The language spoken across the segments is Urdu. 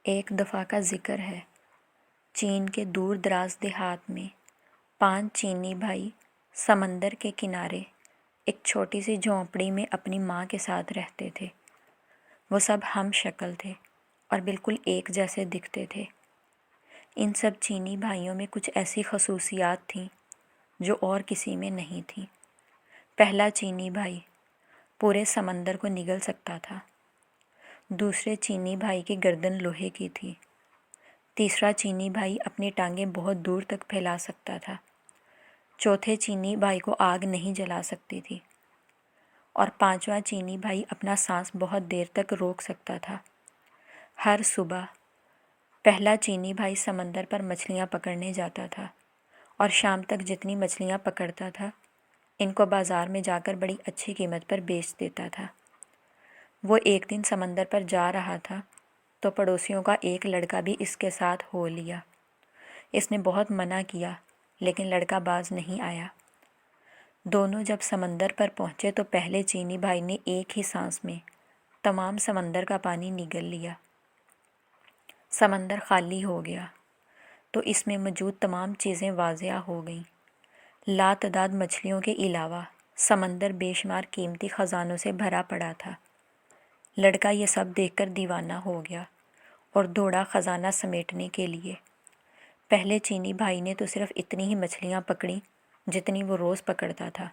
ایک دفعہ کا ذکر ہے۔ چین کے دور دراز دیہات میں 5 چینی بھائی سمندر کے کنارے ایک چھوٹی سی جھونپڑی میں اپنی ماں کے ساتھ رہتے تھے۔ وہ سب ہم شکل تھے اور بالکل ایک جیسے دکھتے تھے۔ ان سب چینی بھائیوں میں کچھ ایسی خصوصیات تھیں جو اور کسی میں نہیں تھیں۔ پہلا چینی بھائی پورے سمندر کو نگل سکتا تھا۔ دوسرے چینی بھائی کی گردن لوہے کی تھی۔ تیسرا چینی بھائی اپنی ٹانگیں بہت دور تک پھیلا سکتا تھا۔ چوتھے چینی بھائی کو آگ نہیں جلا سکتی تھی۔ اور پانچواں چینی بھائی اپنا سانس بہت دیر تک روک سکتا تھا۔ ہر صبح پہلا چینی بھائی سمندر پر مچھلیاں پکڑنے جاتا تھا اور شام تک جتنی مچھلیاں پکڑتا تھا ان کو بازار میں جا کر بڑی اچھی قیمت پر بیچ دیتا تھا۔ وہ ایک دن سمندر پر جا رہا تھا تو پڑوسیوں کا ایک لڑکا بھی اس کے ساتھ ہو لیا۔ اس نے بہت منع کیا لیکن لڑکا باز نہیں آیا۔ دونوں جب سمندر پر پہنچے تو پہلے چینی بھائی نے ایک ہی سانس میں تمام سمندر کا پانی نگل لیا۔ سمندر خالی ہو گیا تو اس میں موجود تمام چیزیں واضح ہو گئیں۔ لاتعداد مچھلیوں کے علاوہ سمندر بے شمار قیمتی خزانوں سے بھرا پڑا تھا۔ لڑکا یہ سب دیکھ کر دیوانہ ہو گیا اور دوڑا خزانہ سمیٹنے کے لیے۔ پہلے چینی بھائی نے تو صرف اتنی ہی مچھلیاں پکڑیں جتنی وہ روز پکڑتا تھا۔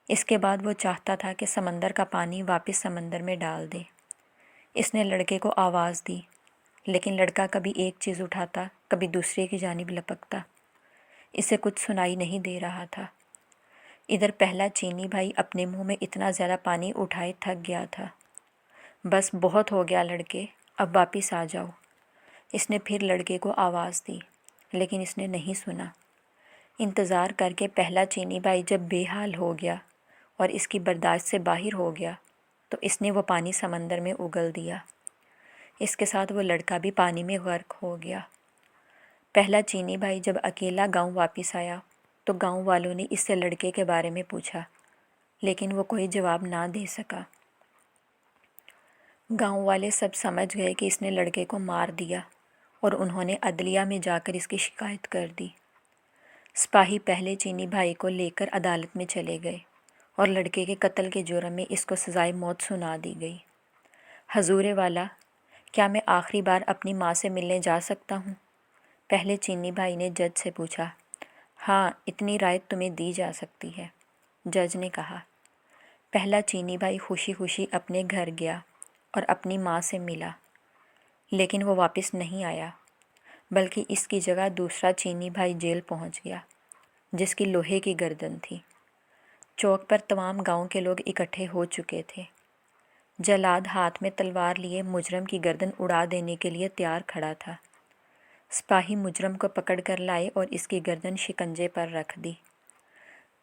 اس کے بعد وہ چاہتا تھا کہ سمندر کا پانی واپس سمندر میں ڈال دے۔ اس نے لڑکے کو آواز دی لیکن لڑکا کبھی ایک چیز اٹھاتا کبھی دوسرے کی جانب لپکتا۔ اسے کچھ سنائی نہیں دے رہا تھا۔ ادھر پہلا چینی بھائی اپنے منہ میں اتنا زیادہ پانی اٹھائے تھک گیا تھا۔ بس بہت ہو گیا لڑکے، اب واپس آ جاؤ۔ اس نے پھر لڑکے کو آواز دی لیکن اس نے نہیں سنا۔ انتظار کر کے پہلا چینی بھائی جب بے حال ہو گیا اور اس کی برداشت سے باہر ہو گیا تو اس نے وہ پانی سمندر میں اگل دیا۔ اس کے ساتھ وہ لڑکا بھی پانی میں غرق ہو گیا۔ پہلا چینی بھائی جب اکیلا گاؤں واپس آیا تو گاؤں والوں نے اس سے لڑکے کے بارے میں پوچھا لیکن وہ کوئی جواب نہ دے سکا۔ گاؤں والے سب سمجھ گئے کہ اس نے لڑکے کو مار دیا اور انہوں نے عدلیہ میں جا کر اس کی شکایت کر دی۔ سپاہی پہلے چینی بھائی کو لے کر عدالت میں چلے گئے اور لڑکے کے قتل کے جرم میں اس کو سزائے موت سنا دی گئی۔ حضور والا، کیا میں آخری بار اپنی ماں سے ملنے جا سکتا ہوں؟ پہلے چینی بھائی نے جج سے پوچھا۔ ہاں، اتنی رعایت تمہیں دی جا سکتی ہے، جج نے کہا۔ پہلا چینی بھائی خوشی خوشی اپنے گھر گیا اور اپنی ماں سے ملا، لیکن وہ واپس نہیں آیا بلکہ اس کی جگہ دوسرا چینی بھائی جیل پہنچ گیا جس کی لوہے کی گردن تھی۔ چوک پر تمام گاؤں کے لوگ اکٹھے ہو چکے تھے۔ جلاد ہاتھ میں تلوار لیے مجرم کی گردن اڑا دینے کے لیے تیار کھڑا تھا۔ سپاہی مجرم کو پکڑ کر لائے اور اس کی گردن شکنجے پر رکھ دی۔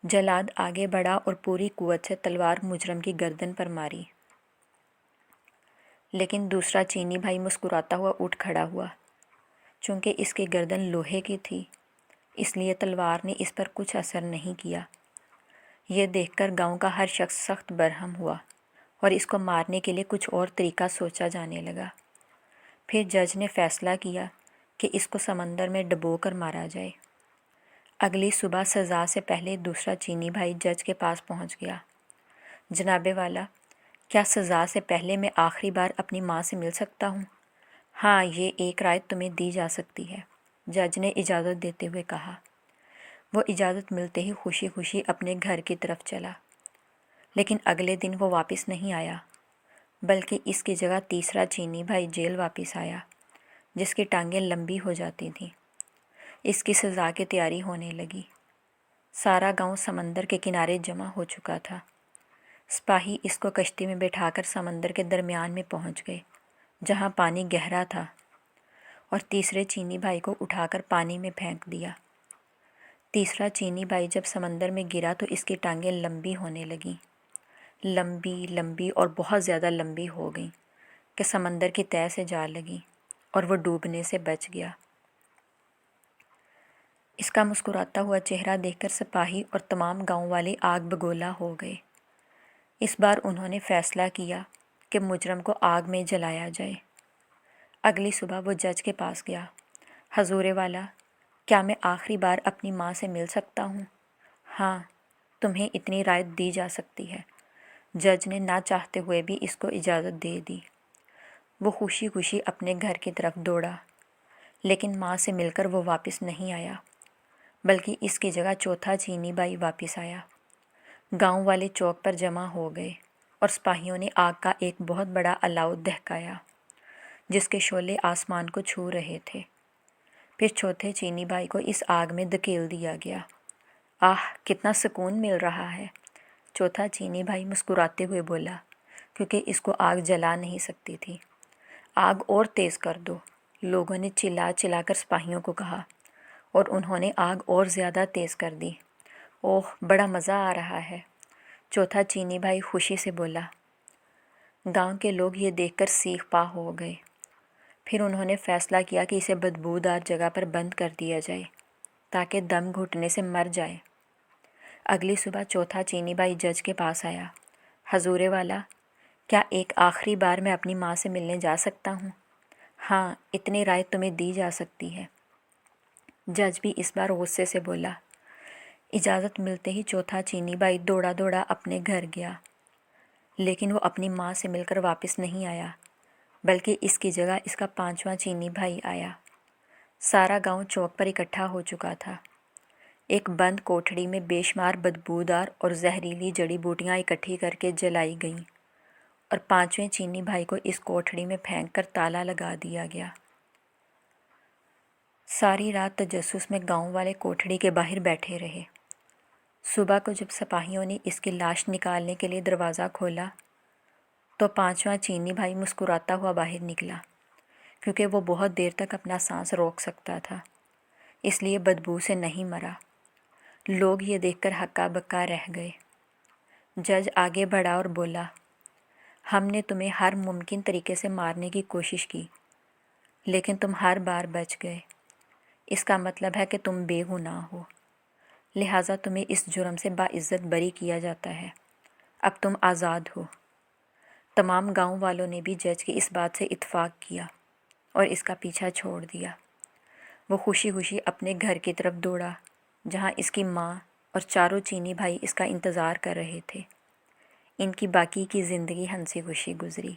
جلاد آگے بڑھا اور پوری قوت سے تلوار مجرم کی گردن پر ماری، لیکن دوسرا چینی بھائی مسکراتا ہوا اٹھ کھڑا ہوا۔ چونکہ اس کی گردن لوہے کی تھی اس لیے تلوار نے اس پر کچھ اثر نہیں کیا۔ یہ دیکھ کر گاؤں کا ہر شخص سخت برہم ہوا اور اس کو مارنے کے لیے کچھ اور طریقہ سوچا جانے لگا۔ پھر جج نے فیصلہ کیا کہ اس کو سمندر میں ڈبو کر مارا جائے۔ اگلی صبح سزا سے پہلے دوسرا چینی بھائی جج کے پاس پہنچ گیا۔ جناب والا، کیا سزا سے پہلے میں آخری بار اپنی ماں سے مل سکتا ہوں؟ ہاں، یہ ایک رعایت تمہیں دی جا سکتی ہے، جج نے اجازت دیتے ہوئے کہا۔ وہ اجازت ملتے ہی خوشی خوشی اپنے گھر کی طرف چلا، لیکن اگلے دن وہ واپس نہیں آیا بلکہ اس کی جگہ تیسرا چینی بھائی جیل واپس آیا جس کی ٹانگیں لمبی ہو جاتی تھیں۔ اس کی سزا کی تیاری ہونے لگی۔ سارا گاؤں سمندر کے کنارے جمع ہو چکا تھا۔ سپاہی اس کو کشتی میں بٹھا کر سمندر کے درمیان میں پہنچ گئے جہاں پانی گہرا تھا اور تیسرے چینی بھائی کو اٹھا کر پانی میں پھینک دیا۔ تیسرا چینی بھائی جب سمندر میں گرا تو اس کی ٹانگیں لمبی ہونے لگیں، لمبی اور بہت زیادہ لمبی ہو گئیں کہ سمندر کی تہہ سے جا لگیں اور وہ ڈوبنے سے بچ گیا۔ اس کا مسکراتا ہوا چہرہ دیکھ کر سپاہی اور تمام گاؤں والے آگ بگولا ہو گئے۔ اس بار انہوں نے فیصلہ کیا کہ مجرم کو آگ میں جلایا جائے۔ اگلی صبح وہ جج کے پاس گیا۔ حضور والا، کیا میں آخری بار اپنی ماں سے مل سکتا ہوں؟ ہاں، تمہیں اتنی رعایت دی جا سکتی ہے۔ جج نے نہ چاہتے ہوئے بھی اس کو اجازت دے دی۔ وہ خوشی خوشی اپنے گھر کی طرف دوڑا، لیکن ماں سے مل کر وہ واپس نہیں آیا، بلکہ اس کی جگہ چوتھا چینی بھائی واپس آیا۔ گاؤں والے چوک پر جمع ہو گئے اور سپاہیوں نے آگ کا ایک بہت بڑا الاؤ دہکایا جس کے شعلے آسمان کو چھو رہے تھے۔ پھر چوتھے چینی بھائی کو اس آگ میں دھکیل دیا گیا۔ آہ، کتنا سکون مل رہا ہے! چوتھا چینی بھائی مسکراتے ہوئے بولا، کیونکہ اس کو آگ جلا نہیں سکتی تھی۔ آگ اور تیز کر دو، لوگوں نے چلا چلا کر سپاہیوں کو کہا، اور انہوں نے آگ اور زیادہ تیز کر دی۔ اوہ، بڑا مزہ آ رہا ہے! چوتھا چینی بھائی خوشی سے بولا۔ گاؤں کے لوگ یہ دیکھ کر سیخ پا ہو گئے۔ پھر انہوں نے فیصلہ کیا کہ اسے بدبودار جگہ پر بند کر دیا جائے تاکہ دم گھٹنے سے مر جائے۔ اگلی صبح چوتھا چینی بھائی جج کے پاس آیا۔ حضور والا، کیا ایک آخری بار میں اپنی ماں سے ملنے جا سکتا ہوں؟ ہاں، اتنی رعایت تمہیں دی جا سکتی ہے۔ جج بھی اس بار غصے سے بولا۔ اجازت ملتے ہی چوتھا چینی بھائی دوڑا دوڑا اپنے گھر گیا، لیکن وہ اپنی ماں سے مل کر واپس نہیں آیا، بلکہ اس کی جگہ اس کا پانچواں چینی بھائی آیا۔ سارا گاؤں چوک پر اکٹھا ہو چکا تھا۔ ایک بند کوٹھڑی میں بے شمار بدبودار اور زہریلی جڑی بوٹیاں اکٹھی کر کے جلائی گئیں اور پانچویں چینی بھائی کو اس کوٹھڑی میں پھینک کر تالا لگا دیا گیا۔ ساری رات تجسس میں گاؤں والے کوٹھڑی کے باہر بیٹھے رہے۔ صبح کو جب سپاہیوں نے اس کی لاش نکالنے کے لیے دروازہ کھولا تو پانچواں چینی بھائی مسکراتا ہوا باہر نکلا، کیونکہ وہ بہت دیر تک اپنا سانس روک سکتا تھا، اس لیے بدبو سے نہیں مرا۔ لوگ یہ دیکھ کر ہکا بکا رہ گئے۔ جج آگے بڑھا اور بولا، ہم نے تمہیں ہر ممکن طریقے سے مارنے کی کوشش کی، لیکن تم ہر بار بچ گئے۔ اس کا مطلب ہے کہ تم بے گناہ ہو، لہٰذا تمہیں اس جرم سے باعزت بری کیا جاتا ہے۔ اب تم آزاد ہو۔ تمام گاؤں والوں نے بھی جج کی اس بات سے اتفاق کیا اور اس کا پیچھا چھوڑ دیا۔ وہ خوشی خوشی اپنے گھر کی طرف دوڑا، جہاں اس کی ماں اور چاروں چینی بھائی اس کا انتظار کر رہے تھے۔ ان کی باقی کی زندگی ہنسی خوشی گزری۔